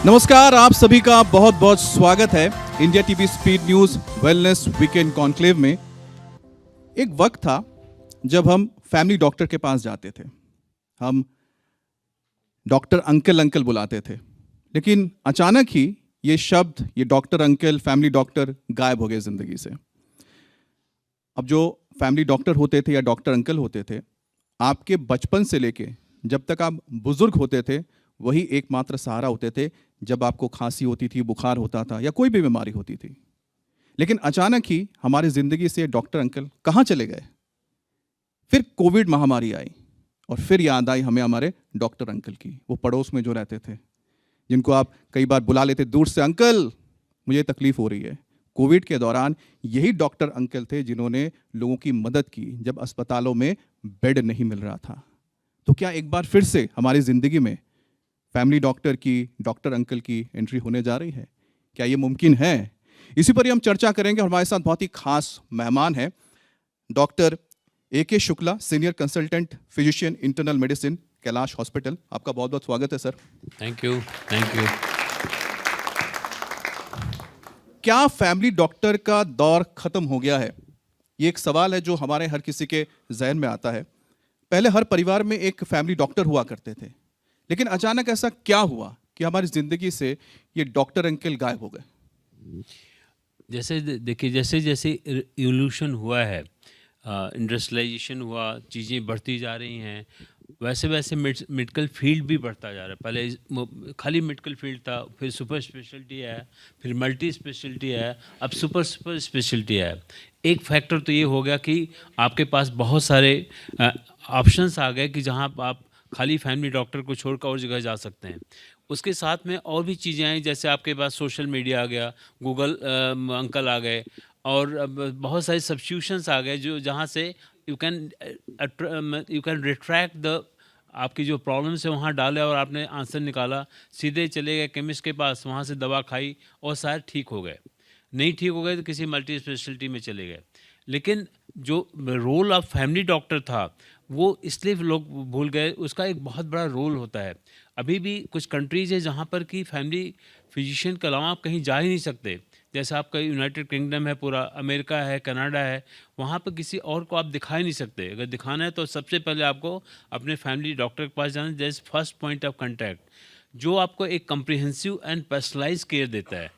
नमस्कार, आप सभी का बहुत बहुत स्वागत है India TV speed news wellness weekend conclave में। एक वक्त था जब हम फैमिली डॉक्टर के पास जाते थे, हम डॉक्टर अंकल अंकल बुलाते थे, लेकिन अचानक ही ये शब्द, ये डॉक्टर अंकल, फैमिली डॉक्टर गायब हो गए जिंदगी से। अब जो फैमिली डॉक्टर होते थे या डॉक्टर अंकल होते थे, आपके बचपन से लेके जब तक आप बुजुर्ग होते थे, वही एकमात्र सहारा होते थे जब आपको खांसी होती थी, बुखार होता था या कोई भी बीमारी होती थी। लेकिन अचानक ही हमारी जिंदगी से डॉक्टर अंकल कहाँ चले गए। फिर कोविड महामारी आई और फिर याद आई हमें हमारे डॉक्टर अंकल की, वो पड़ोस में जो रहते थे, जिनको आप कई बार बुला लेते दूर से, अंकल मुझे तकलीफ हो रही है। कोविड के दौरान यही डॉक्टर अंकल थे जिन्होंने लोगों की मदद की जब अस्पतालों में बेड नहीं मिल रहा था। तो क्या एक बार फिर से हमारी जिंदगी में फैमिली डॉक्टर की, डॉक्टर अंकल की एंट्री होने जा रही है? क्या ये मुमकिन है? इसी पर ही हम चर्चा करेंगे। हमारे साथ बहुत ही खास मेहमान हैं, doctor AK Shukla, senior consultant physician internal medicine, Kailash hospital. आपका बहुत बहुत स्वागत है sir. Thank you, thank you. क्या फैमिली डॉक्टर का दौर खत्म हो गया है? ये एक सवाल है जो हमारे हर किसी के जहन में आता है। पहले हर परिवार में एक फैमिली डॉक्टर हुआ करते थे, लेकिन अचानक ऐसा क्या हुआ कि हमारी जिंदगी से ये डॉक्टर अंकल गायब हो गए? जैसे देखिए, जैसे जैसे इवोल्यूशन हुआ है, इंडस्ट्रियलाइजेशन हुआ, चीज़ें बढ़ती जा रही हैं, वैसे वैसे मेडिकल फील्ड भी बढ़ता जा रहा है। पहले खाली मेडिकल फील्ड था, फिर सुपर स्पेशलिटी है, फिर मल्टी स्पेशलिटी है, अब सुपर सुपर स्पेशलिटी है। एक फैक्टर तो ये हो गया कि आपके पास बहुत सारे ऑप्शंस आ गए कि जहाँ आप खाली फैमिली डॉक्टर को छोड़कर और जगह जा सकते हैं। उसके साथ में और भी चीज़ें आई, जैसे आपके पास सोशल मीडिया आ गया, गूगल अंकल आ गए, और अब बहुत सारे सब्स्टिट्यूशंस आ गए जो जहाँ से यू कैन रिट्रैक्ट द आपकी जो प्रॉब्लम्स है वहाँ डाले और आपने आंसर निकाला, सीधे चले गए केमिस्ट के पास, वहाँ से दवा खाई और शायद ठीक हो गए। नहीं ठीक हो गए तो किसी मल्टी स्पेशलिटी में चले गए। लेकिन जो रोल ऑफ फैमिली डॉक्टर था वो इसलिए लोग भूल गए, उसका एक बहुत बड़ा रोल होता है। अभी भी कुछ कंट्रीज़ है जहाँ पर कि फैमिली फिजिशियन के अलावा आप कहीं जा ही नहीं सकते। जैसे आपका यूनाइटेड किंगडम है, पूरा अमेरिका है, कनाडा है, वहाँ पर किसी और को आप दिखा ही नहीं सकते। अगर दिखाना है तो सबसे पहले आपको अपने फैमिली डॉक्टर के पास जाना, that's first point of contact, जो आपको एक कम्प्रिहेंसिव एंड पर्सनलाइज केयर देता है,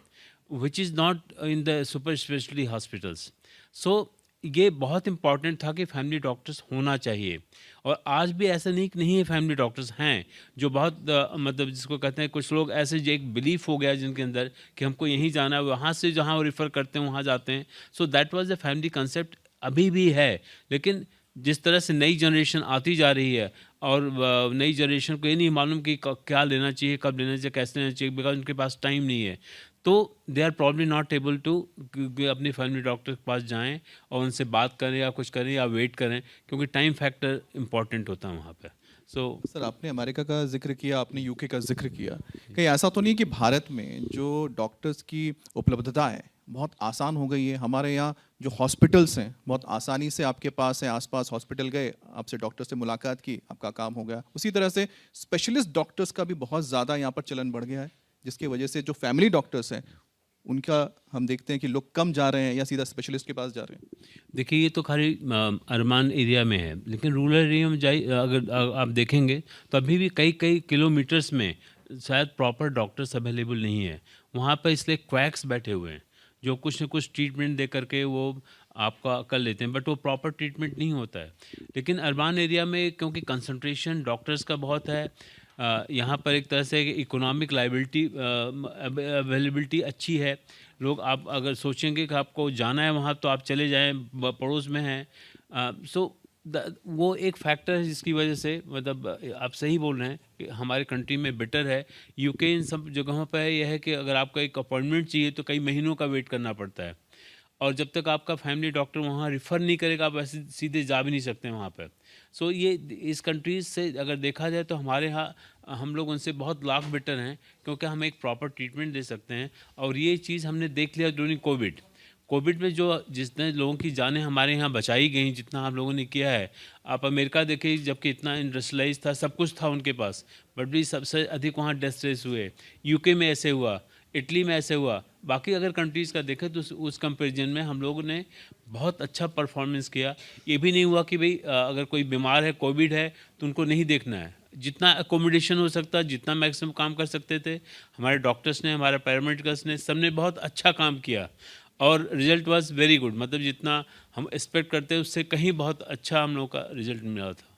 which is not in the super speciality hospitals. So ये बहुत इंपॉर्टेंट था कि फैमिली डॉक्टर्स होना चाहिए। और आज भी ऐसा नहीं है, फैमिली डॉक्टर्स हैं जो बहुत मतलब जिसको कहते हैं, कुछ लोग ऐसे जो एक बिलीफ हो गया जिनके अंदर कि हमको यहीं जाना है, वहाँ से जहाँ वो रेफ़र करते हैं वहाँ जाते हैं। So that was the family concept, अभी भी है। लेकिन जिस तरह से नई जनरेशन आती जा रही है और नई जनरेशन को ये नहीं मालूम कि क्या लेना चाहिए, कब लेना चाहिए, कैसे लेना चाहिए, बिकॉज उनके पास टाइम नहीं है, तो they are probably not able to अपनी फैमिली डॉक्टर के पास जाएं और उनसे बात करें या कुछ करें या वेट करें, क्योंकि टाइम फैक्टर इम्पॉर्टेंट होता है वहाँ पर। सर, आपने अमेरिका का जिक्र किया, आपने UK का जिक्र किया। कहीं ऐसा तो नहीं कि भारत में जो डॉक्टर्स की उपलब्धता है बहुत आसान हो गई है? हमारे यहाँ जो हॉस्पिटल्स हैं बहुत आसानी से आपके पास है, आसपास हॉस्पिटल गए, आपसे डॉक्टर से मुलाकात की, आपका काम हो गया। उसी तरह से स्पेशलिस्ट डॉक्टर्स का भी बहुत ज़्यादा यहाँ पर चलन बढ़ गया है, जिसकी वजह से जो फैमिली डॉक्टर्स हैं उनका हम देखते हैं कि लोग कम जा रहे हैं या सीधा स्पेशलिस्ट के पास जा रहे हैं। देखिए, ये तो खाली अर्बन एरिया में है, लेकिन रूरल एरिया में जाइए, अगर आप देखेंगे तो अभी भी कई कई किलोमीटर्स में शायद प्रॉपर डॉक्टर्स अवेलेबल नहीं है। वहाँ पर इसलिए क्वैक्स बैठे हुए हैं जो कुछ न कुछ ट्रीटमेंट दे करके वो आपका कर लेते हैं, बट वो प्रॉपर ट्रीटमेंट नहीं होता है। लेकिन अर्बन एरिया में क्योंकि कंसंट्रेशन डॉक्टर्स का बहुत है, यहाँ पर एक तरह से इकोनॉमिक लाइबिलिटी अवेलेबिलिटी अच्छी है। लोग, आप अगर सोचेंगे कि आपको जाना है वहाँ तो आप चले जाएं, पड़ोस में हैं। सो वो एक फैक्टर है जिसकी वजह से, मतलब आप सही बोल रहे हैं कि हमारे कंट्री में बेटर है। UK इन सब जगहों पर यह है कि अगर आपका एक अपॉइंटमेंट चाहिए तो कई महीनों का वेट करना पड़ता है, और जब तक आपका फैमिली डॉक्टर वहाँ रिफ़र नहीं करेगा आप ऐसे सीधे जा भी नहीं सकते वहाँ पर। सो ये इस कंट्रीज़ से अगर देखा जाए तो हमारे यहाँ हम लोग उनसे बहुत लाख बेटर हैं, क्योंकि हम एक प्रॉपर ट्रीटमेंट दे सकते हैं। और ये चीज़ हमने देख लिया ड्यूरिंग कोविड। कोविड में जो जितने लोगों की जानें हमारे यहाँ बचाई गई, जितना हम लोगों ने किया है, आप अमेरिका देखिए, जबकि इतना इंडस्ट्रियलाइज था, सब कुछ था उनके पास, बट भी सबसे अधिक वहाँ डेथ रेट्स हुए। यूके में ऐसे हुआ, इटली में ऐसे हुआ। बाकी अगर कंट्रीज़ का देखें तो उस कंपैरिजन में हम लोगों ने बहुत अच्छा परफॉर्मेंस किया। ये भी नहीं हुआ कि भाई अगर कोई बीमार है, कोविड है, तो उनको नहीं देखना है। जितना अकोमोडेशन हो सकता, जितना मैक्सिमम काम कर सकते थे, हमारे डॉक्टर्स ने, हमारे पैरामेडिकल्स ने, सबने बहुत अच्छा काम किया और रिजल्ट वाज वेरी गुड। मतलब जितना हम एक्सपेक्ट करते हैं उससे कहीं बहुत अच्छा हम लोग का रिजल्ट मिला था।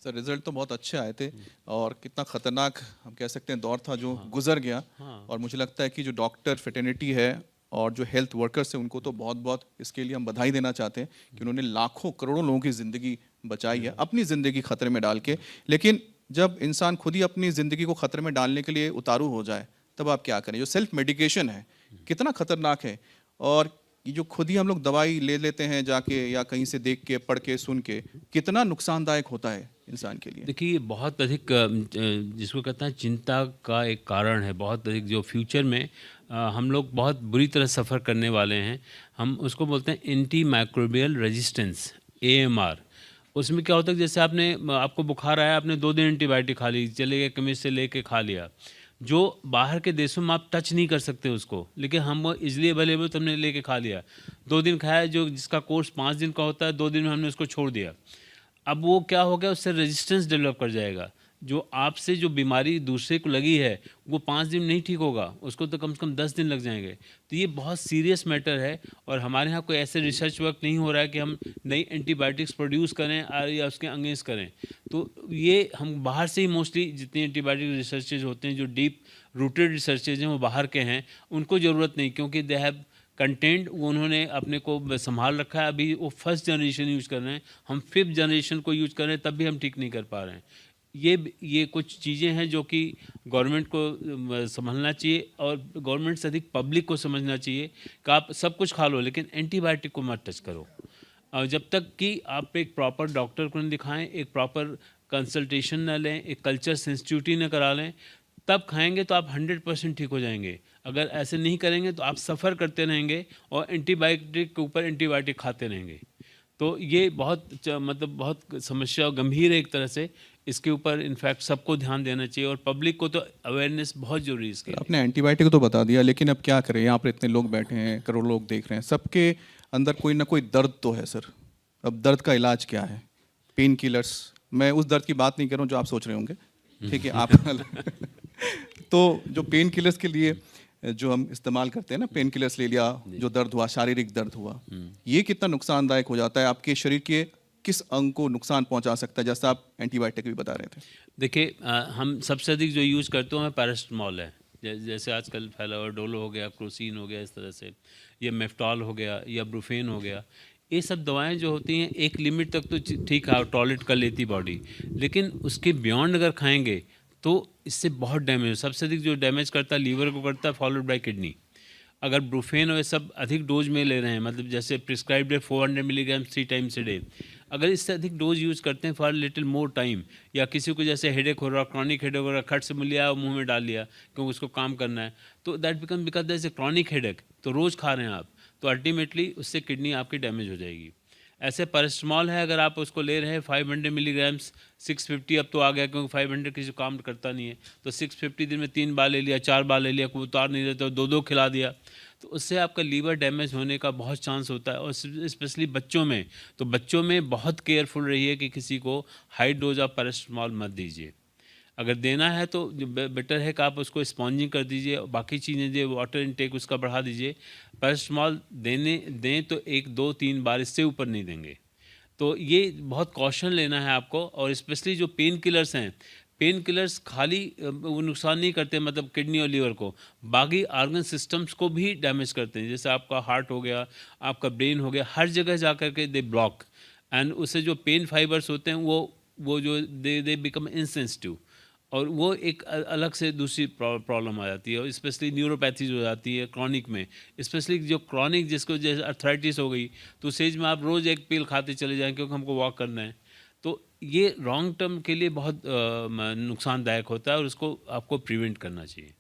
सर रिजल्ट तो बहुत अच्छे आए थे, और कितना खतरनाक हम कह सकते हैं दौर था जो हाँ। गुजर गया। हाँ। और मुझे लगता है कि जो डॉक्टर फ्रेटर्निटी है और जो हेल्थ वर्कर्स हैं, उनको तो बहुत बहुत इसके लिए हम बधाई देना चाहते हैं कि उन्होंने लाखों करोड़ों लोगों की ज़िंदगी बचाई है, अपनी ज़िंदगी खतरे में डाल के। लेकिन जब इंसान खुद ही अपनी ज़िंदगी को खतरे में डालने के लिए उतारू हो जाए, तब आप क्या करें? जो सेल्फ मेडिकेशन है कितना खतरनाक है, और ये जो खुद ही हम लोग दवाई ले लेते हैं जाके या कहीं से देख के, पढ़ के, सुन के, कितना नुकसानदायक होता है इंसान के लिए। देखिए, ये बहुत अधिक जिसको कहते हैं चिंता का एक कारण है, बहुत अधिक, जो फ्यूचर में हम लोग बहुत बुरी तरह सफ़र करने वाले हैं। हम उसको बोलते हैं एंटी माइक्रोबियल रेजिस्टेंस, AMR। उसमें क्या होता है कि जैसे आपको बुखार आया, आपने 2 दिन एंटीबायोटिक खा ली, चले गए केमिस्ट से लेके खा लिया। जो बाहर के देशों में आप टच नहीं कर सकते उसको, लेकिन हम वो ईज़िली अवेलेबल, तो हमने लेके खा लिया। 2 दिन खाया, जो जिसका कोर्स 5 दिन का होता है, 2 दिन में हमने उसको छोड़ दिया। अब वो क्या हो गया, उससे रेजिस्टेंस डेवलप कर जाएगा। जो आपसे जो बीमारी दूसरे को लगी है, वो 5 दिन में नहीं ठीक होगा, उसको तो कम से कम 10 दिन लग जाएंगे। तो ये बहुत सीरियस मैटर है, और हमारे यहाँ कोई ऐसे रिसर्च वर्क नहीं हो रहा है कि हम नई एंटीबायोटिक्स प्रोड्यूस करें या उसके अगेंस्ट करें। तो ये हम बाहर से ही मोस्टली जितनी एंटीबायोटिक रिसर्चेज होते हैं, जो डीप रूटेड रिसर्चेज हैं, वो बाहर के हैं। उनको ज़रूरत नहीं, क्योंकि दे हैव कंटेंट, वो उन्होंने अपने को संभाल रखा है। अभी वो फर्स्ट जनरेशन यूज़ कर रहे हैं, हम 5th जनरेशन को यूज़ कर रहे हैं, तब भी हम ठीक नहीं कर पा रहे हैं। ये कुछ चीज़ें हैं जो कि गवर्नमेंट को संभलना चाहिए, और गवर्नमेंट से अधिक पब्लिक को समझना चाहिए कि आप सब कुछ खा लो, लेकिन एंटीबायोटिक को मत टच करो। और जब तक कि आप एक प्रॉपर डॉक्टर को नहीं दिखाएं, एक प्रॉपर कंसल्टेशन न लें, एक कल्चर सेंसिटिविटी न करा लें, तब खाएंगे तो आप 100% ठीक हो जाएंगे। अगर ऐसे नहीं करेंगे तो आप सफ़र करते रहेंगे और एंटीबायोटिक के ऊपर एंटीबायोटिक खाते रहेंगे। तो ये मतलब बहुत समस्या गंभीर है एक तरह से। इसके ऊपर इनफैक्ट सबको ध्यान देना चाहिए, और पब्लिक को तो अवेयरनेस बहुत ज़रूरी है इसके लिए। आपने एंटीबायोटिक तो बता दिया, लेकिन अब क्या करें? यहाँ पर इतने लोग बैठे हैं, करोड़ों लोग देख रहे हैं, सबके अंदर कोई ना कोई दर्द तो है सर। अब दर्द का इलाज क्या है? Pain killers. मैं उस दर्द की बात नहीं कर रहा हूँ जो आप सोच रहे होंगे, ठीक है आप तो जो पेन किलर्स के लिए जो हम इस्तेमाल करते हैं ना, पेन किलर्स ले लिया, जो दर्द हुआ, शारीरिक दर्द हुआ, ये कितना नुकसानदायक हो जाता है? आपके शरीर के किस अंग को नुकसान पहुंचा सकता है, जैसा आप एंटीबायोटिक भी बता रहे थे? देखिए, हम सबसे अधिक जो यूज़ करते हैं पैरासिटामॉल है। जैसे आजकल फैला हुआ डोलो हो गया, क्रोसिन हो गया, इस तरह से, या मेफ्टॉल हो गया, या ब्रूफेन हो गया। ये सब दवाएं जो होती हैं, एक लिमिट तक तो ठीक है, टॉलरेट कर लेती बॉडी, लेकिन उसके बियॉन्ड अगर खाएंगे तो इससे बहुत डैमेज, सबसे अधिक जो डैमेज करता है लीवर को करता है, फॉलोड बाय किडनी। अगर ब्रूफेन और ये सब अधिक डोज में ले रहे हैं, मतलब जैसे प्रिस्क्राइब्ड है 400 मिलीग्राम 3 टाइम्स ए डे, अगर इससे अधिक डोज यूज़ करते हैं फॉर लिटिल मोर टाइम, या किसी को जैसे हेडेक हो रहा, क्रॉनिक हेडेक हो रहा, खट से लिया और मुंह में डाल लिया क्योंकि उसको काम करना है, तो that become that is a chronic headache, तो रोज़ खा रहे हैं आप, तो अल्टीमेटली उससे किडनी आपकी डैमेज हो जाएगी। ऐसे पैरासिटामॉल है, अगर आप उसको ले रहे हैं 500 मिलीग्राम्स, 650 अब तो आ गया, क्योंकि 500 किसी को काम करता नहीं है, तो 650 दिन में 3 बार ले लिया, 4 बार ले लिया, कोई उतार नहीं रहता, 2-2 खिला दिया, तो उससे आपका लीवर डैमेज होने का बहुत चांस होता है। और स्पेशली बच्चों में, तो बच्चों में बहुत केयरफुल रहिए कि किसी को हाई डोज ऑफ पैरासिटामॉल मत दीजिए। अगर देना है तो बेटर है कि आप उसको स्पॉन्जिंग कर दीजिए, बाकी चीज़ें जो वाटर इनटेक उसका बढ़ा दीजिए। पैरासिटामॉल दें तो 1-2-3 बार, इससे ऊपर नहीं देंगे। तो ये बहुत कॉशन लेना है आपको। और स्पेशली जो पेन किलर्स हैं, पेन किलर्स खाली वो नुकसान नहीं करते मतलब किडनी और लीवर को, बाकी ऑर्गन सिस्टम्स को भी डैमेज करते हैं। जैसे आपका हार्ट हो गया, आपका ब्रेन हो गया, हर जगह जा कर के दे ब्लॉक, एंड उससे जो पेन फाइबर्स होते हैं वो जो दे बिकम इनसेंसिटिव, और वो एक अलग से दूसरी प्रॉब्लम आ जाती है। और स्पेशली न्यूरोपैथीज हो जाती है क्रॉनिक में, स्पेशली जो क्रॉनिक जिसको जैसे अर्थराइटिस हो गई, तो सेज में आप रोज़ एक पिल खाते चले जाएं क्योंकि हमको वॉक करना है, तो ये लॉन्ग टर्म के लिए बहुत नुकसानदायक होता है, और उसको आपको प्रिवेंट करना चाहिए।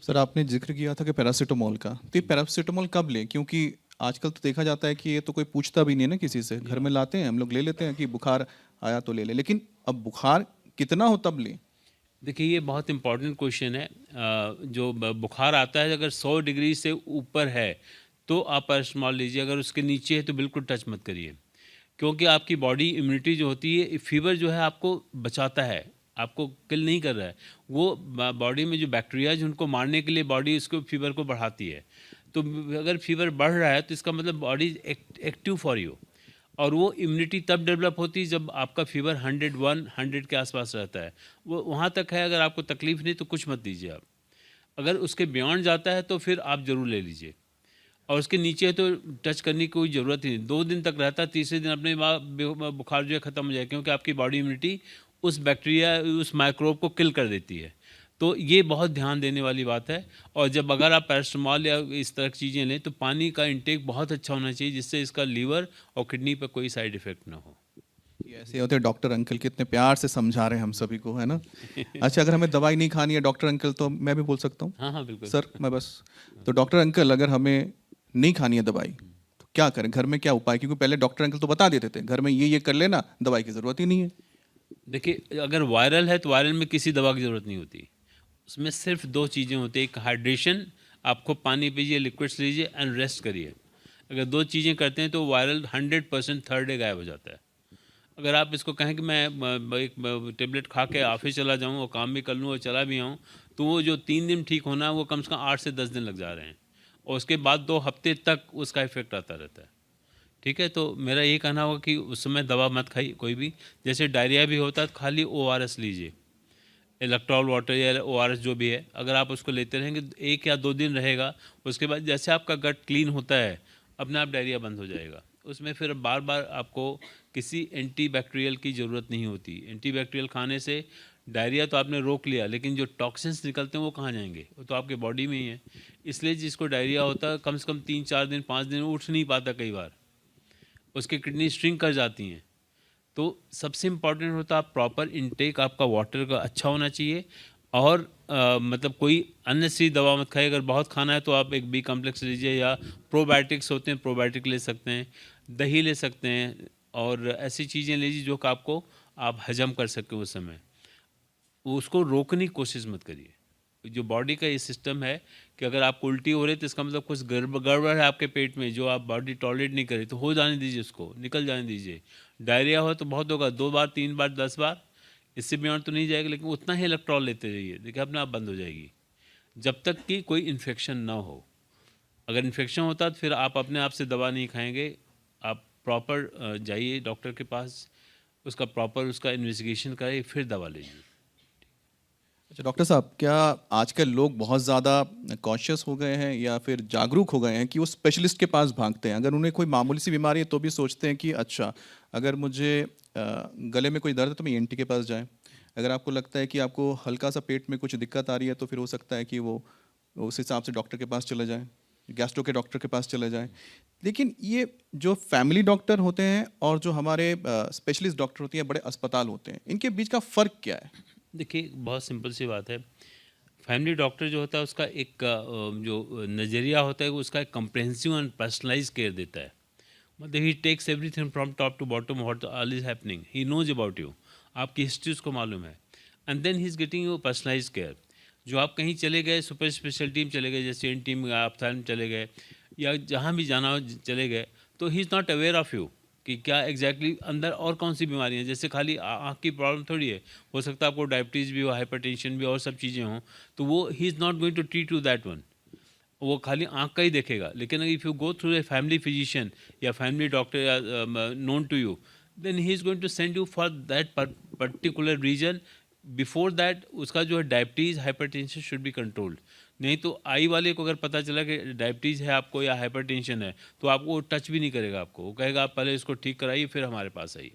सर आपने जिक्र किया था कि पैरासीटामोल का, तो ये पैरासीटामोल कब लें? क्योंकि आजकल तो देखा जाता है कि ये तो कोई पूछता भी नहीं है ना किसी से, घर में लाते हैं हम लोग, ले लेते हैं कि बुखार आया तो ले ले, लेकिन अब बुखार कितना हो तब लें? देखिए ये बहुत इंपॉर्टेंट क्वेश्चन है। जो बुखार आता है अगर 100 डिग्री से ऊपर है तो आप पैरासिटामॉल लीजिए, अगर उसके नीचे है तो बिल्कुल टच मत करिए, क्योंकि आपकी बॉडी इम्यूनिटी जो होती है, फीवर जो है आपको बचाता है, आपको किल नहीं कर रहा है। वो बॉडी में जो बैक्टीरियाज उनको मारने के लिए बॉडी उसको फीवर को बढ़ाती है। तो अगर फीवर बढ़ रहा है तो इसका मतलब बॉडी एक्टिव फॉर यू, और वो इम्यूनिटी तब डेवलप होती है जब आपका फीवर 101 के आसपास रहता है। वो वहाँ तक है, अगर आपको तकलीफ नहीं तो कुछ मत दीजिए आप। अगर उसके बियॉन्ड जाता है तो फिर आप ज़रूर ले लीजिए, और उसके नीचे है तो टच करने की कोई ज़रूरत ही नहीं। 2 दिन तक रहता है, तीसरे दिन अपने बुखार जो है ख़त्म हो जाए, क्योंकि आपकी बॉडी इम्यूनिटी उस बैक्टीरिया, उस माइक्रोब को किल कर देती है। तो ये बहुत ध्यान देने वाली बात है। और जब अगर आप पैरासिटामॉल या इस तरह की चीज़ें लें तो पानी का इंटेक बहुत अच्छा होना चाहिए, जिससे इसका लीवर और किडनी पर कोई साइड इफ़ेक्ट ना हो। ये ऐसे होते हैं डॉक्टर अंकल कितने प्यार से समझा रहे हैं हम सभी को, है ना? अच्छा, अगर हमें दवाई नहीं खानी है डॉक्टर अंकल, तो मैं भी बोल सकता हूँ? हाँ, हाँ, बिल्कुल। सर मैं बस, तो डॉक्टर अंकल अगर हमें नहीं खानी है दवाई तो क्या करें, घर में क्या उपाय? क्योंकि पहले डॉक्टर अंकल तो बता देते थे घर में ये कर लेना, दवाई की जरूरत ही नहीं है। देखिए, अगर वायरल है तो वायरल में किसी दवा की ज़रूरत नहीं होती। उसमें सिर्फ 2 चीज़ें होती हैं, एक हाइड्रेशन, आपको पानी पीजिए, लिक्विड्स लीजिए एंड रेस्ट करिए। अगर 2 चीज़ें करते हैं तो वायरल 100% थर्ड डे गायब हो जाता है। अगर आप इसको कहें कि मैं एक टेबलेट खा के ऑफिस चला जाऊँ और काम भी कर लूँ और चला भी आऊँ, तो वो जो 3 दिन ठीक होना है वो कम से कम 8 से 10 दिन लग जा रहे हैं, और उसके बाद 2 हफ्ते तक उसका इफ़ेक्ट आता रहता है। ठीक है, तो मेरा ये कहना होगा कि उस समय दवा मत खाइए कोई भी। जैसे डायरिया भी होता है तो खाली ओआरएस लीजिए, इलेक्ट्रॉल वाटर या ओआरएस जो भी है। अगर आप उसको लेते रहेंगे 1 या 2 दिन रहेगा, उसके बाद जैसे आपका गट क्लीन होता है अपने आप डायरिया बंद हो जाएगा। उसमें फिर बार बार आपको किसी एंटीबैक्टीरियल की ज़रूरत नहीं होती। एंटीबैक्टीरियल खाने से डायरिया तो आपने रोक लिया, लेकिन जो टॉक्सिन्स निकलते हैं वो कहाँ जाएंगे? वो तो आपके बॉडी में ही है। इसलिए जिसको डायरिया होता है कम से कम 3-4 दिन 5 दिन उठ नहीं पाता, कई बार उसकी किडनी श्रिंक कर जाती हैं। तो सबसे इम्पॉर्टेंट होता है आप प्रॉपर इनटेक आपका वाटर का अच्छा होना चाहिए, और मतलब कोई अननेसेसरी दवा मत खाइए। अगर बहुत खाना है तो आप एक बी कॉम्प्लेक्स लीजिए, या प्रोबायोटिक्स होते हैं प्रोबायोटिक ले सकते हैं, दही ले सकते हैं, और ऐसी चीज़ें लीजिए जो कि आपको आप हजम कर सकें उस समय। उसको रोकने की कोशिश मत करिए। जो बॉडी का ये सिस्टम है कि अगर आपको उल्टी हो रही है तो इसका मतलब कुछ गड़बड़ है आपके पेट में, जो आप बॉडी टॉलरेट नहीं करे, तो हो जाने दीजिए, उसको निकल जाने दीजिए। डायरिया हो तो बहुत होगा, 2 बार 3 बार 10 बार, इससे बियॉन्ड तो नहीं जाएगा, लेकिन उतना ही इलेक्ट्रॉल लेते रहिए, देखिए अपने आप बंद हो जाएगी, जब तक कि कोई इन्फेक्शन ना हो। अगर इन्फेक्शन होता तो फिर आप अपने आप से दवा नहीं खाएंगे, आप प्रॉपर जाइए डॉक्टर के पास, उसका प्रॉपर उसका इन्वेस्टिगेशन कराइए, फिर दवा लीजिए। अच्छा डॉक्टर साहब, क्या आजकल लोग बहुत ज़्यादा कॉन्शियस हो गए हैं या फिर जागरूक हो गए हैं कि वो स्पेशलिस्ट के पास भागते हैं? अगर उन्हें कोई मामूली सी बीमारी है तो भी सोचते हैं कि अच्छा, अगर मुझे गले में कोई दर्द है तो मैं ईएनटी के पास जाएं। अगर आपको लगता है कि आपको हल्का सा पेट में कुछ दिक्कत आ रही है तो फिर हो सकता है कि वो उस हिसाब से डॉक्टर के पास चले जाएं, गैस्ट्रो के डॉक्टर के पास चले जाएं। लेकिन ये जो फैमिली डॉक्टर होते हैं और जो हमारे स्पेशलिस्ट डॉक्टर होते हैं, बड़े अस्पताल होते हैं, इनके बीच का फ़र्क क्या है? देखिए, बहुत सिंपल सी बात है। फैमिली डॉक्टर जो होता है उसका एक जो नज़रिया होता है वो उसका एक कम्प्रहेंसिव एंड पर्सनलाइज्ड केयर देता है। मतलब he takes everything from top to bottom, what all is happening, he knows about you, आपकी हिस्ट्री उसको मालूम है, and then he is getting you personalised care. जो आप कहीं चले गए, सुपर स्पेशलिटी में चले गए, जैसे एन टीम आप में चले गए, या जहाँ भी जाना हो चले गए, तो ही is not aware of you कि क्या एग्जैक्टली अंदर और कौन सी बीमारियाँ हैं। जैसे खाली आँख की प्रॉब्लम थोड़ी है, हो सकता है आपको डायबिटीज़ भी हो, हाइपरटेंशन भी और सब चीज़ें हों, तो वो he is not going to treat you that one, वो खाली आँख का ही देखेगा। लेकिन if you go through a family physician या फैमिली डॉक्टर या known to you, then he is going to send you for that particular reason. Before that उसका जो है diabetes hypertension should be controlled. नहीं तो आई वाले को अगर पता चला कि डायबिटीज़ है आपको या हाइपरटेंशन है, तो आपको टच भी नहीं करेगा, आपको वो कहेगा आप पहले इसको ठीक कराइए फिर हमारे पास आइए।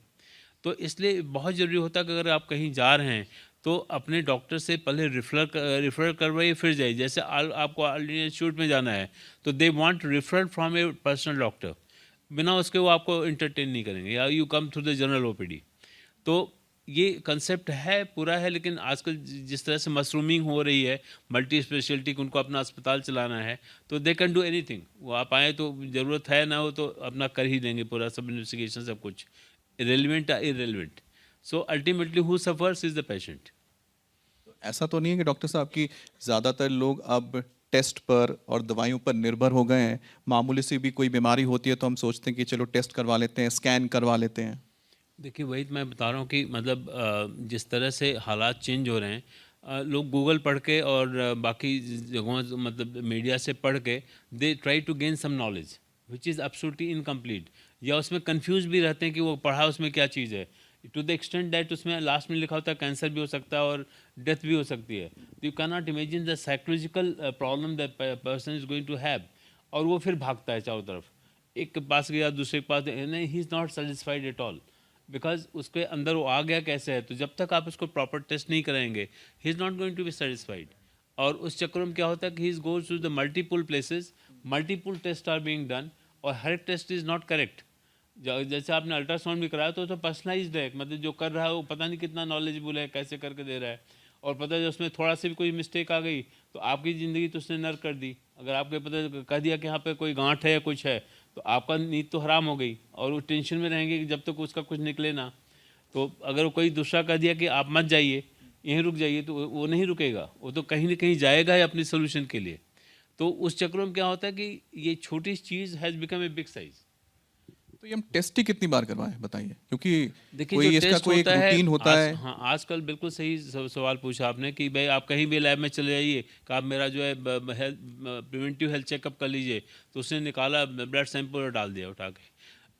तो इसलिए बहुत ज़रूरी होता है कि अगर आप कहीं जा रहे हैं तो अपने डॉक्टर से पहले रिफ़र करवाइए फिर जाइए। जैसे आपको ऑर्डिनरी इंस्टीट्यूट में जाना है तो they want referral from A personal doctor, बिना उसके वो आपको इंटरटेन नहीं करेंगे, या you come through the general OPD. तो ये कंसेप्ट है पूरा है, लेकिन आजकल जिस तरह से मशरूमिंग हो रही है मल्टी स्पेशलिटी, उनको अपना अस्पताल चलाना है, तो दे कैन डू एनीथिंग। वो आप आए तो ज़रूरत है ना हो तो अपना कर ही देंगे पूरा, सब इन्वेस्टिगेशन सब कुछ, रेलिवेंट या irrelevant. So ultimately who suffers is the patient. ऐसा तो नहीं है कि डॉक्टर साहब कि ज़्यादातर लोग अब टेस्ट पर और दवाइयों पर निर्भर हो गए हैं? मामूली सी भी कोई बीमारी होती है तो हम सोचते हैं कि चलो टेस्ट करवा लेते हैं, स्कैन करवा लेते हैं। देखिए वही तो मैं बता रहा हूँ कि मतलब जिस तरह से हालात चेंज हो रहे हैं, लोग गूगल पढ़ के और बाकी जगहों मतलब मीडिया से पढ़ के they try to gain some knowledge which is absolutely incomplete, या उसमें कंफ्यूज भी रहते हैं कि वो पढ़ा उसमें क्या चीज़ है, टू द एक्सटेंट दैट उसमें लास्ट में लिखा होता है कैंसर भी हो सकता है और डेथ भी हो सकती है। तो you can not imagine the psychological problem that person is going to have, और वो फिर भागता है चारों तरफ, एक के पास गया दूसरे के पास, नहीं ही is not satisfied at all, because उसके अंदर वो आ गया कैसे है। तो जब तक आप उसको प्रॉपर टेस्ट नहीं कराएंगे he is not going to be satisfied. और उस चक्कर में क्या होता है कि he is goes to the multiple places, multiple test are being done, और हर एक टेस्ट इज़ नॉट करेक्ट। जैसे आपने अल्ट्रासाउंड भी कराया तो पर्सनलाइज्ड है, मतलब जो कर रहा है वो पता नहीं कितना नॉलेजेबल है, कैसे करके दे रहा है, और पता है उसमें थोड़ा सी भी कोई मिस्टेक आ गई तो आपकी ज़िंदगी तो उसने नर्क कर दी। अगर आपके पता कह दिया कि यहाँ पे कोई गांठ है या कुछ है, तो आपका नींद तो हराम हो गई, और वो टेंशन में रहेंगे कि जब तक उसका कुछ निकले ना। तो अगर वो कोई दूसरा कह दिया कि आप मत जाइए, यहीं रुक जाइए, तो वो नहीं रुकेगा, वो तो कहीं ना कहीं जाएगा ही अपनी सोल्यूशन के लिए। तो उस चक्रों में क्या होता है कि ये छोटी चीज़ has become a big size. तो ये हम टेस्ट ही कितनी बार करवाएं बताइए, क्योंकि देखिए जो कोई इसका टेस्ट कोई एक होता है रूटीन होता है। हाँ आजकल बिल्कुल सही सवाल पूछा आपने कि भाई आप कहीं भी लैब में चले जाइए कि आप मेरा जो है हेल्थ प्रिवेंटिव हेल्थ चेकअप कर लीजिए, तो उसने निकाला ब्लड सैंपल और डाल दिया उठा के,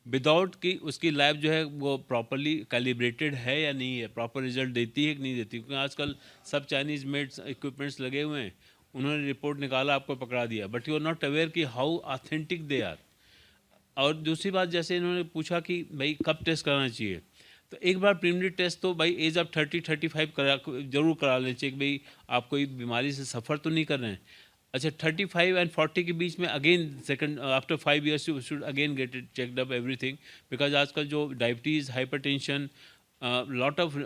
विदाउट कि उसकी लैब जो है वो प्रॉपरली कैलिब्रेटेड है या नहीं है, प्रॉपर रिजल्ट देती है कि नहीं देती। क्योंकि आजकल सब चाइनीज़ मेड इक्विपमेंट्स लगे हुए हैं, उन्होंने रिपोर्ट निकाला आपको पकड़ा दिया, but you are not aware कि हाउ ऑथेंटिक दे आर। और दूसरी बात, जैसे इन्होंने पूछा कि भाई कब टेस्ट कराना चाहिए, तो एक बार प्रीलिमिनरी टेस्ट तो भाई एज ऑफ 30-35 जरूर करा लेना चाहिए कि भाई आप कोई बीमारी से सफ़र तो नहीं कर रहे हैं। अच्छा 35 एंड 40 के बीच में again second after 5 years you should again get it checked up everything, because आजकल जो diabetes, hypertension, lot of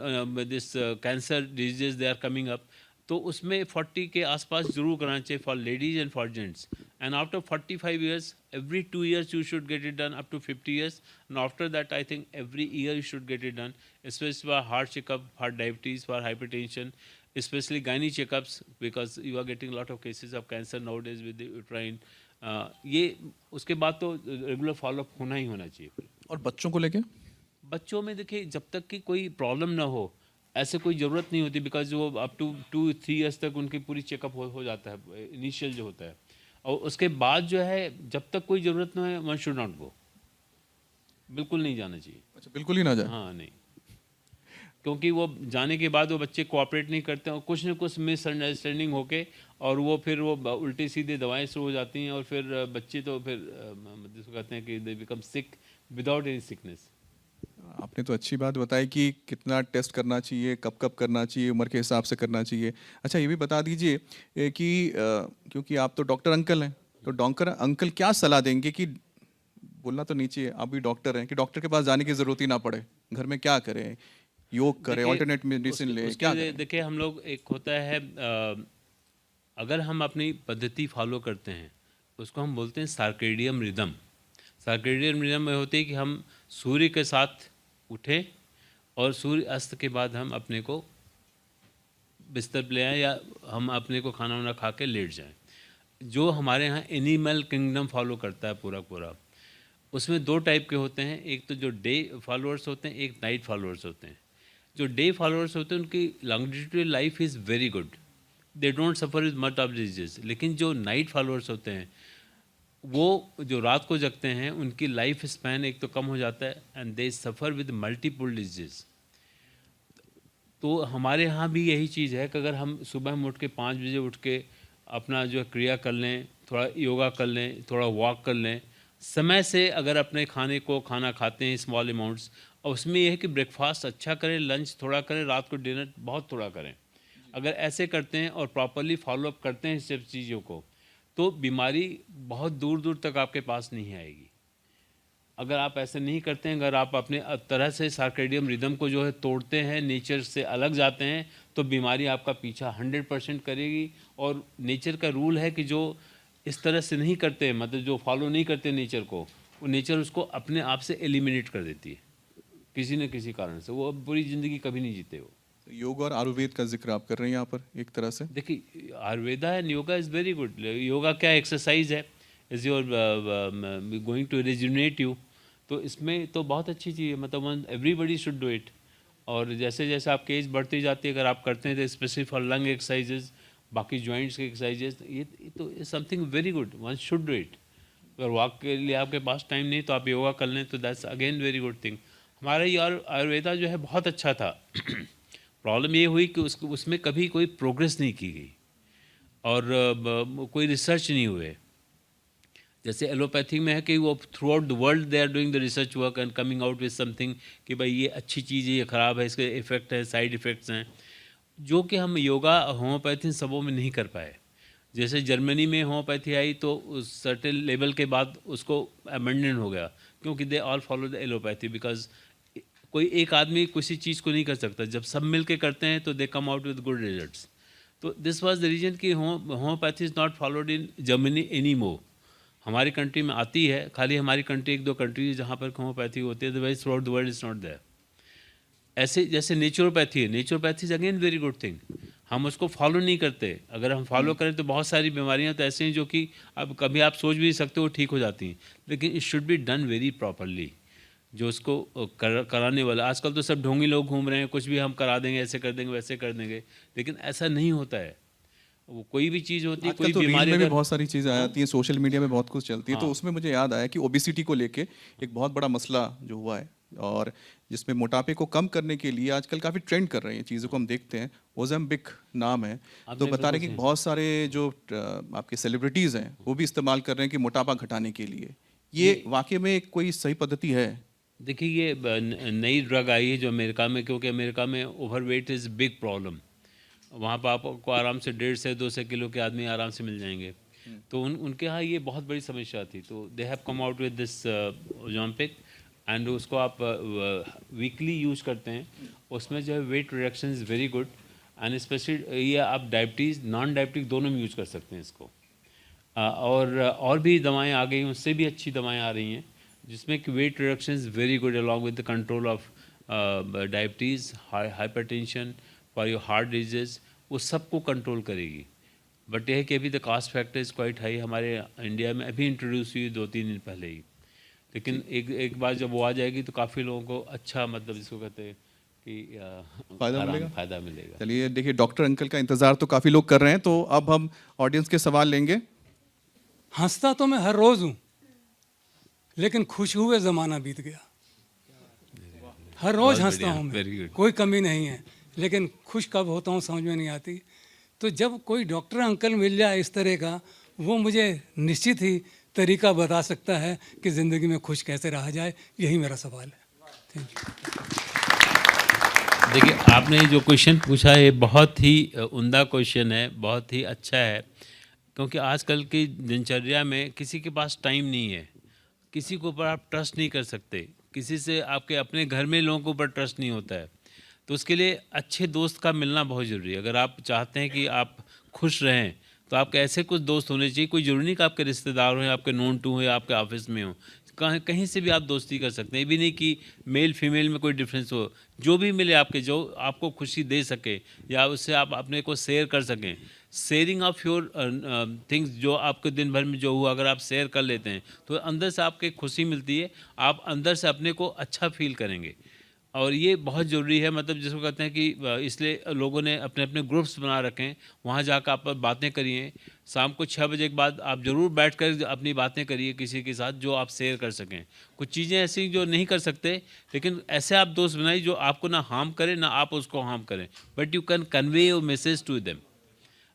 this cancer diseases they are coming up, तो उसमें 40 के आसपास जरूर कराना चाहिए for ladies and for gents. And after 45 years every 2 years you should get it done up to 50 years, and after that I think every year you should get it done, especially for heart checkup, for diabetes, for hypertension, especially gynae checkups, because you are getting a lot of cases of cancer nowadays with the uterine। ये उसके बाद तो regular follow up होना ही होना चाहिए। और बच्चों को लेके बच्चों में देखिए जब तक कि कोई प्रॉब्लम ना हो ऐसे कोई ज़रूरत नहीं होती, बिकॉज वो अप टू 2-3 years तक उनकी पूरी चेकअप हो जाता है इनिशियल जो होता है, और उसके बाद जो है जब तक कोई ज़रूरत ना है वन शुड नॉट गो, बिल्कुल नहीं जाना चाहिए। अच्छा बिल्कुल ही ना जाए। हाँ नहीं, क्योंकि वो जाने के बाद वो बच्चे कोऑपरेट नहीं करते और कुछ न कुछ मिसअंडरस्टैंडिंग होके और वो फिर वो उल्टी सीधी दवाएं शुरू हो जाती हैं, और फिर बच्चे तो फिर जिसको कहते हैं कि they become sick without any sickness. आपने तो अच्छी बात बताई कि कितना टेस्ट करना चाहिए, कब कब करना चाहिए, उम्र के हिसाब से करना चाहिए। अच्छा ये भी बता दीजिए कि क्योंकि आप तो डॉक्टर अंकल हैं, तो डॉक्टर अंकल क्या सलाह देंगे कि बोलना तो नहीं चाहिए, आप भी डॉक्टर हैं, कि डॉक्टर के पास जाने की ज़रूरत ही ना पड़े, घर में क्या करें, योग करें, ऑल्टरनेट मेडिसिन लें, क्या करें? देखिए हम लोग एक होता है अगर हम अपनी पद्धति फॉलो करते हैं उसको हम बोलते हैं सर्केडियन रिदम। सर्केडियन रिदम में होती है कि हम सूर्य के साथ उठें और सूर्य अस्त के बाद हम अपने को बिस्तर पर ले आएँ या हम अपने को खाना वाना खा के लेट जाएं। जो हमारे यहाँ एनिमल किंगडम फॉलो करता है पूरा पूरा, उसमें दो टाइप के होते हैं, एक तो जो डे फॉलोअर्स होते हैं, एक नाइट फॉलोअर्स होते हैं। जो डे फॉलोअर्स होते हैं उनकी longitudinal life is very good, they don't suffer with much of disease. लेकिन जो नाइट फॉलोअर्स होते हैं वो जो रात को जगते हैं उनकी लाइफ स्पैन एक तो कम हो जाता है and they suffer with multiple disease. तो हमारे यहाँ भी यही चीज़ है कि अगर हम सुबह में उठ के 5 बजे उठ के अपना जो क्रिया कर लें, थोड़ा योगा कर लें, थोड़ा वॉक कर लें, समय से अगर अपने खाना खाते हैं स्मॉल अमाउंट्स, और उसमें यह है कि ब्रेकफास्ट अच्छा करें, लंच थोड़ा करें, रात को डिनर बहुत थोड़ा करें। अगर ऐसे करते हैं और प्रॉपरली फॉलोअप करते हैं सब चीज़ों को, तो बीमारी बहुत दूर दूर तक आपके पास नहीं आएगी। अगर आप ऐसे नहीं करते हैं, अगर आप अपने तरह से सर्कैडियन रिदम को जो है तोड़ते हैं, नेचर से अलग जाते हैं, तो बीमारी आपका पीछा 100% करेगी। और नेचर का रूल है कि जो इस तरह से नहीं करते, मतलब जो फॉलो नहीं करते नेचर को, वो नेचर उसको अपने आप से एलिमिनेट कर देती है किसी न किसी कारण से। वो अब पूरी ज़िंदगी कभी नहीं जीते वो। योग और आयुर्वेद का जिक्र आप कर रहे हैं यहाँ पर एक तरह से। देखिए, Ayurveda and yoga is very good. Yoga क्या एक्सरसाइज है, is your going to rejuvenate you, तो इसमें तो बहुत अच्छी चीज़ है, मतलब एवरीबडी शुड डू इट। और जैसे जैसे आपकी एज बढ़ती जाती है, अगर आप करते हैं तो स्पेसिफिक फॉर लंग एक्सरसाइजेज, बाकी जॉइंट्स के एक्सरसाइजेज, ये तो something very good, one should do it. अगर वॉक के लिए आपके पास टाइम नहीं तो आप योगा कर लें, तो that's again very good thing. हमारा ये आयुर्वेदा जो है बहुत अच्छा था। प्रॉब्लम ये हुई कि उसमें कभी कोई प्रोग्रेस नहीं की गई और कोई रिसर्च नहीं हुए। जैसे एलोपैथी में है कि वो throughout the world they are doing the research work and coming out with something कि भाई ये अच्छी चीज़ है, ये ख़राब है, इसके इफ़ेक्ट है, साइड इफ़ेक्ट्स हैं, जो कि हम योगा होम्योपैथी सबों में नहीं कर पाए। जैसे जर्मनी में होम्योपैथी आई तो उस सर्टेन लेवल के बाद उसको अमेंडमेंट हो गया, क्योंकि they all follow the allopathy, because कोई एक आदमी किसी चीज़ को नहीं कर सकता, जब सब मिल के करते हैं तो they come out with good results. तो दिस वाज द रीजन कि homoeopathy is not followed in Germany any more. हमारी कंट्री में आती है, खाली हमारी कंट्री एक दो कंट्री है जहाँ पर होम्योपैथी होती है, otherwise throughout the world is not there. ऐसे जैसे नेचुरोपैथी है, naturopathy is again very good thing, हम उसको फॉलो नहीं करते। अगर हम फॉलो करें तो बहुत सारी बीमारियां तो ऐसी हैं जो कि अब कभी आप सोच भी नहीं सकते वो ठीक हो जाती हैं, लेकिन it should be done very properly. जो उसको कराने वाला, आजकल तो सब ढोंगी लोग घूम रहे हैं, कुछ भी हम करा देंगे, ऐसे कर देंगे, वैसे कर देंगे, लेकिन ऐसा नहीं होता है। वो कोई भी चीज़ होती है, आजकल कोई तो रील बीमारी में भी अगर बहुत सारी चीज़ें आ जाती हैं, सोशल मीडिया में बहुत कुछ चलती है, तो हाँ। उसमें मुझे याद आया कि ओबिसिटी को लेके एक बहुत बड़ा मसला जो हुआ है, और जिसमें मोटापे को कम करने के लिए आजकल काफ़ी ट्रेंड कर रही हैं चीज़ों को हम देखते हैं। ओज़ेम्पिक नाम है, तो आपने बता रहे बिल्कुल हैं कि सही बहुत सारे जो आपके सेलिब्रिटीज़ हैं वो भी इस्तेमाल कर रहे हैं कि मोटापा घटाने के लिए। ये वाकई में कोई सही पद्धति है? देखिए, ये नई ड्रग आई है जो अमेरिका में, क्योंकि अमेरिका में ओवरवेट इज़ बिग प्रॉब्लम। वहाँ पर आपको आराम से 1.5 से 2 किलो के आदमी आराम से मिल जाएंगे। तो उनके यहाँ ये बहुत बड़ी समस्या थी, तो they have come out with this Ozempic, and उसको आप वीकली यूज करते हैं। उसमें जो है wait reduction is very good, and specially ये आप डायबिटीज़ नॉन डायबिटिक दोनों में यूज कर सकते हैं इसको। और भी दवाएं आ गई हैं, उससे भी अच्छी दवाएं आ रही हैं, जिसमें कि weight reduction is very good along with the control of diabetes, hypertension, for your heart disease, वो सबको कंट्रोल करेगी। बट यह है कि अभी the cost factor is quite high. हमारे इंडिया में अभी इंट्रोड्यूस हुई 2-3 दिन पहले ही, लेकिन एक बार जब वो आ जाएगी तो काफ़ी लोगों को अच्छा, मतलब जिसको कहते हैं कि फ़ायदा मिलेगा। चलिए, देखिए डॉक्टर अंकल का इंतज़ार तो काफ़ी लोग कर रहे हैं, तो अब हम ऑडियंस के सवाल लेंगे। हंसता तो मैं हर रोज हूँ, लेकिन खुश हुए ज़माना बीत गया। हर रोज बहुत हंसता बढ़िया, हूँ very मैं, good। कोई कमी नहीं है, लेकिन खुश कब होता हूँ समझ में नहीं आती। तो जब कोई डॉक्टर अंकल मिल जाए इस तरह का, वो मुझे निश्चित ही तरीका बता सकता है कि ज़िंदगी में खुश कैसे रहा जाए। यही मेरा सवाल है। Thank you. देखिए, आपने जो क्वेश्चन पूछा है बहुत ही उम्दा क्वेश्चन है, बहुत ही अच्छा है, क्योंकि आजकल की दिनचर्या में किसी के पास टाइम नहीं है, किसी के ऊपर आप ट्रस्ट नहीं कर सकते, किसी से आपके अपने घर में लोगों के ऊपर ट्रस्ट नहीं होता है। तो उसके लिए अच्छे दोस्त का मिलना बहुत ज़रूरी है। अगर आप चाहते हैं कि आप खुश रहें, तो आपके ऐसे कुछ दोस्त होने चाहिए, कोई ज़रूरी नहीं कि आपके रिश्तेदार हों, आपके नोन टू हो या आपके ऑफिस में हो, कहीं से भी आप दोस्ती कर सकते हैं। ये भी नहीं कि मेल फीमेल में कोई डिफरेंस हो, जो भी मिले आपके, जो आपको खुशी दे सके या उससे आप अपने को शेयर कर सकें। शेयरिंग ऑफ योर थिंग्स, जो आपके दिन भर में जो हुआ, अगर आप शेयर कर लेते हैं तो अंदर से आपको खुशी मिलती है, आप अंदर से अपने को अच्छा फील करेंगे। और ये बहुत ज़रूरी है, मतलब जिसको कहते हैं कि इसलिए लोगों ने अपने अपने ग्रुप्स बना रखे हैं, वहाँ जाकर आप बातें करिए। शाम को 6 बजे के बाद आप ज़रूर बैठकर अपनी बातें करिए किसी के साथ, जो आप शेयर कर सकें। कुछ चीज़ें ऐसी जो नहीं कर सकते, लेकिन ऐसे आप दोस्त बनाइए जो आपको ना हार्म करें ना आप उसको हार्म करें, but you can convey your message to them.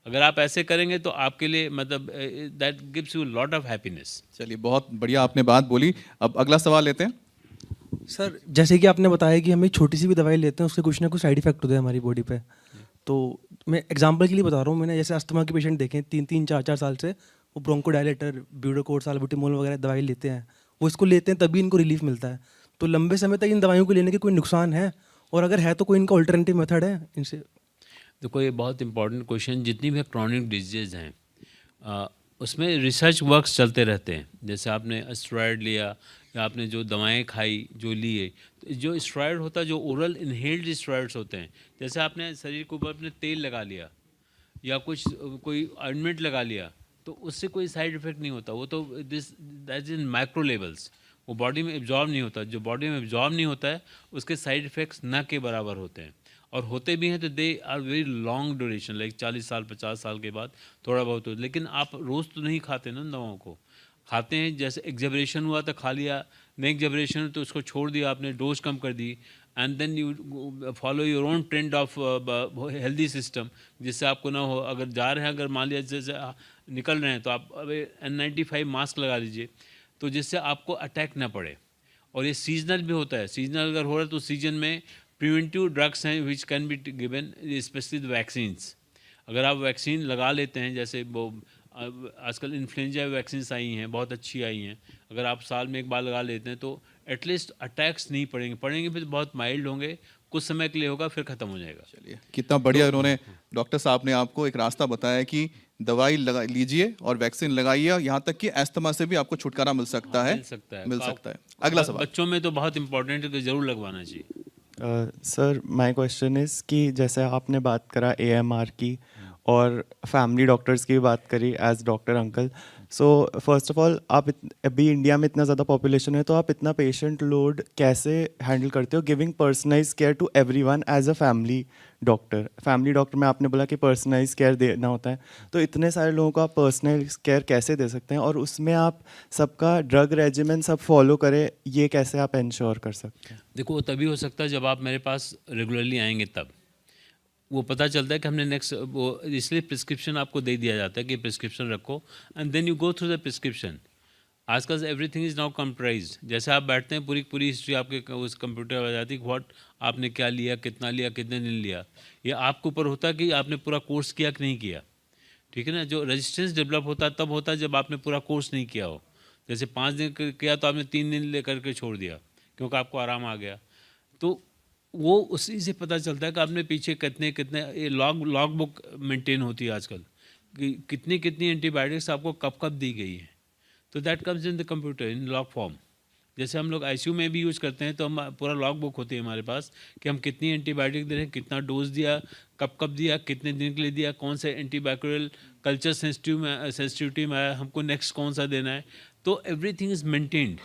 अगर आप ऐसे करेंगे तो आपके लिए, मतलब that gives you lot of happiness. चलिए, बहुत बढ़िया आपने बात बोली। अब अगला सवाल लेते हैं। सर, जैसे कि आपने बताया कि हम एक छोटी सी भी दवाई लेते हैं उससे कुछ ना कुछ साइड इफेक्ट होते हैं हमारी बॉडी पे। तो मैं एग्जांपल के लिए बता रहा हूँ, मैंने जैसे अस्थमा के पेशेंट देखे 3-3, 4-4 साल से वो ब्रोंकोडायलेटर, ब्यूडोकोड, साल्बुटामोल वगैरह दवाई लेते हैं, वो इसको लेते हैं तभी इनको रिलीफ मिलता है। तो लंबे समय तक इन दवाइयों को लेने के कोई नुकसान है, और अगर है तो कोई इनका ऑल्टरनेटिव मेथड है इनसे? देखो ये बहुत इंपॉर्टेंट क्वेश्चन। जितनी भी क्रॉनिक डिजीज़ हैं उसमें रिसर्च वर्क्स चलते रहते हैं। जैसे आपने स्टेरॉयड लिया या आपने जो दवाएं खाई जो लिए, तो जो स्टेरॉयड होता है, जो ओरल इनहेल्ड स्टेरॉयड्स होते हैं, जैसे आपने शरीर के ऊपर अपने तेल लगा लिया या कोई ऑइंटमेंट लगा लिया, तो उससे कोई साइड इफेक्ट नहीं होता। वो तो दैट इन माइक्रो लेवल्स, वो बॉडी में एब्जॉर्ब नहीं होता। जो बॉडी में एब्जॉर्ब नहीं होता है उसके साइड इफ़ेक्ट्स ना के बराबर होते हैं, और होते भी हैं तो they are very long duration, like 40 साल 50 साल के बाद थोड़ा बहुत हो। लेकिन आप रोज़ तो नहीं खाते ना उन दवाओं को, खाते हैं जैसे एग्जबरेशन हुआ तो खा लिया, नहीं एग्जबरेशन तो उसको छोड़ दिया आपने, डोज कम कर दी, and then you follow your own trend of healthy system, जिससे आपको ना हो। अगर जा रहे हैं, अगर मान लिया जैसे निकल रहे हैं, तो आप अब N95 मास्क लगा लीजिए, तो जिससे आपको अटैक ना पड़े। और ये सीजनल भी होता है, सीजनल अगर हो रहा है तो सीजन में प्रिवेंटिव ड्रग्स हैं which can be given, specially vaccines. अगर आप वैक्सीन लगा लेते हैं, जैसे वो आजकल इन्फ्लुएंजा वैक्सीन्स आई हैं, बहुत अच्छी आई हैं, अगर आप साल में एक बार लगा लेते हैं तो एटलीस्ट अटैक्स नहीं पड़ेंगे फिर बहुत माइल्ड होंगे, कुछ समय के लिए होगा, फिर ख़त्म हो जाएगा। चलिए, कितना बढ़िया उन्होंने डॉक्टर साहब ने आपको एक रास्ता बताया कि दवाई लगा लीजिए और वैक्सीन लगाइए, यहाँ तक कि अस्थमा से भी आपको छुटकारा मिल सकता है। मिल सकता है। अगला सवाल। बच्चों में तो बहुत इंपॉर्टेंट है कि ज़रूर लगवाना चाहिए। सर माय क्वेश्चन इज़ कि जैसे आपने बात करा AMR की और फैमिली डॉक्टर्स की भी बात करी as doctor uncle, so first of all आप अभी इंडिया में इतना ज़्यादा पॉपुलेशन है, तो आप इतना पेशेंट लोड कैसे हैंडल करते हो, giving personalise care to everyone as a family doctor में आपने बोला कि पर्सनलाइज केयर देना होता है, तो इतने सारे लोगों को आप पर्सनलाइज केयर कैसे दे सकते हैं, और उसमें आप सबका ड्रग रेजिमेंट सब फॉलो करें, ये कैसे आप इंश्योर कर सकते हैं? देखो वो तभी हो सकता है जब आप मेरे पास रेगुलरली आएंगे, तब वो पता चलता है कि हमने नेक्स्ट वो, इसलिए प्रिस्क्रिप्शन आपको दे दिया जाता है कि प्रिस्क्रिप्शन रखो, and then you go through the prescription. आजकल एवरीथिंग इज़ नाउ कंप्यूटराइज्ड। जैसे आप बैठते हैं, पूरी हिस्ट्री आपके उस कंप्यूटर में आ जाती है, व्हाट आपने क्या लिया, कितना लिया, कितने दिन लिया। ये आपके ऊपर होता है कि आपने पूरा कोर्स किया कि नहीं किया, ठीक है ना। जो रेजिस्टेंस डेवलप होता है तब होता है जब आपने पूरा कोर्स नहीं किया हो। जैसे 5 दिन किया तो आपने 3 दिन ले करके छोड़ दिया क्योंकि आपको आराम आ गया, तो वो उसी से पता चलता है कि आपने पीछे कितने ये लॉग बुक मेंटेन होती है आजकल कि कितनी एंटीबायोटिक्स आपको कब कब दी गई है, तो that comes in the computer in log form. जैसे हम लोग ICU में भी यूज़ करते हैं तो हम पूरा लॉग बुक होती है हमारे पास कि हम कितनी एंटीबायोटिक दे रहे हैं, कितना डोज दिया, कब दिया, कितने दिन के लिए दिया, कौन से एंटीबैक्टीरियल कल्चर सेंसिटिविटी में आया, हमको नेक्स्ट कौन सा देना है, तो एवरीथिंग इज़ मेंटेन्ड।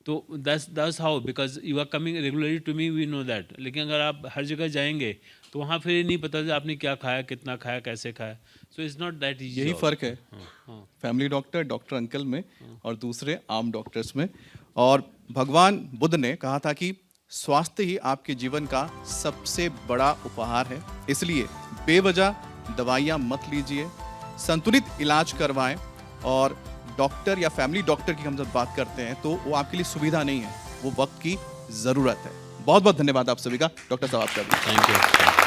तो that's how, because you are coming regularly to me, we know that. लेकिन अगर आप हर जगह जाएंगे तो वहाँ फिर ये नहीं पता कि आपने क्या खाया, कितना खाया, कैसे खाया, so it's not that easy. यही फ़र्क है फैमिली डॉक्टर अंकल में और दूसरे आम डॉक्टर्स में। और भगवान बुद्ध ने कहा था कि स्वास्थ्य ही आपके जीवन का सबसे बड़ा उपहार है, इसलिए बेवजह दवाइयाँ मत लीजिए, संतुलित इलाज करवाएं। और डॉक्टर या फैमिली डॉक्टर की हम जब बात करते हैं तो वो आपके लिए सुविधा नहीं है, वो वक्त की ज़रूरत है। बहुत बहुत धन्यवाद आप सभी का। डॉक्टर साहब आपका भी थैंक यू।